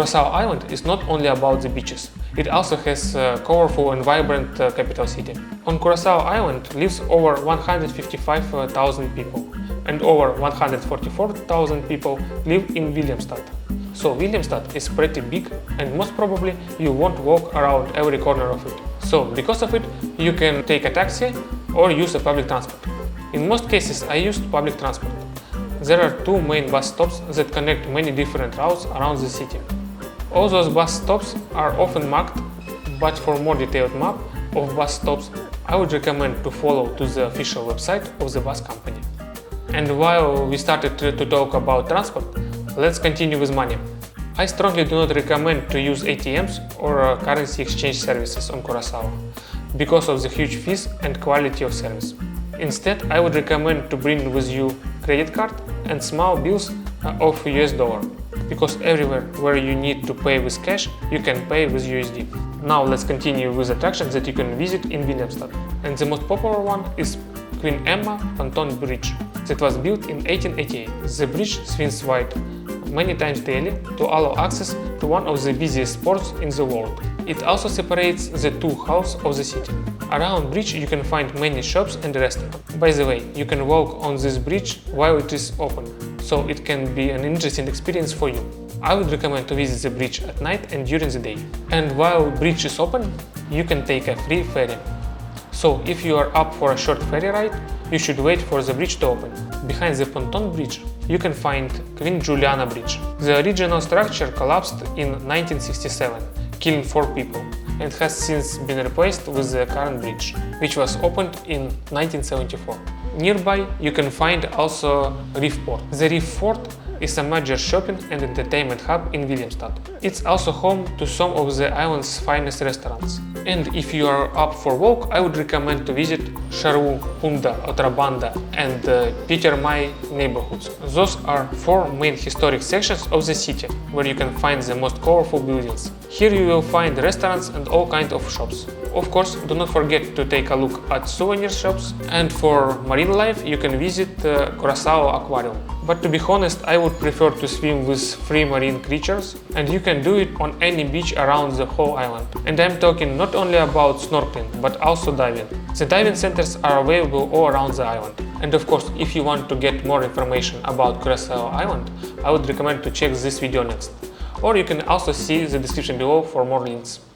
Curaçao Island is not only about the beaches, it also has a colorful and vibrant capital city. On Curaçao Island lives over 155,000 people, and over 144,000 people live in Willemstad. So Willemstad is pretty big, and most probably you won't walk around every corner of it. So because of it, you can take a taxi or use a public transport. In most cases I used public transport. There are two main bus stops that connect many different routes around the city. All those bus stops are often marked, but for more detailed map of bus stops, I would recommend to follow to the official website of the bus company. And while we started to talk about transport, let's continue with money. I strongly do not recommend to use ATMs or currency exchange services on Curaçao because of the huge fees and quality of service. Instead, I would recommend to bring with you credit card and small bills of US dollar, because everywhere where you need to pay with cash, you can pay with USD. Now let's continue with attractions that you can visit in Willemstad. And the most popular one is Queen Emma Pontoon Bridge that was built in 1888. The bridge swings wide many times daily to allow access to one of the busiest ports in the world. It also separates the two halves of the city. Around bridge you can find many shops and restaurants. By the way, you can walk on this bridge while it is open, so it can be an interesting experience for you. I would recommend to visit the bridge at night and during the day. And while bridge is open, you can take a free ferry. So if you are up for a short ferry ride, you should wait for the bridge to open. Behind the pontoon bridge, you can find Queen Juliana Bridge. The original structure collapsed in 1967, killing 4 people, and has since been replaced with the current bridge, which was opened in 1974. Nearby, you can find also Reef Port. The Reef Port is a major shopping and entertainment hub in Willemstad. It's also home to some of the island's finest restaurants. And if you are up for walk, I would recommend to visit Charou, Punda, Otrobanda and Peter Mai neighborhoods. Those are 4 main historic sections of the city, where you can find the most colorful buildings. Here you will find restaurants and all kinds of shops. Of course, do not forget to take a look at souvenir shops, and for marine life you can visit Curaçao Aquarium. But to be honest, I would prefer to swim with free marine creatures, and you can do it on any beach around the whole island. And I'm talking not only about snorkeling, but also diving. The diving centers are available all around the island. And of course, if you want to get more information about Curaçao Island, I would recommend to check this video next. Or you can also see the description below for more links.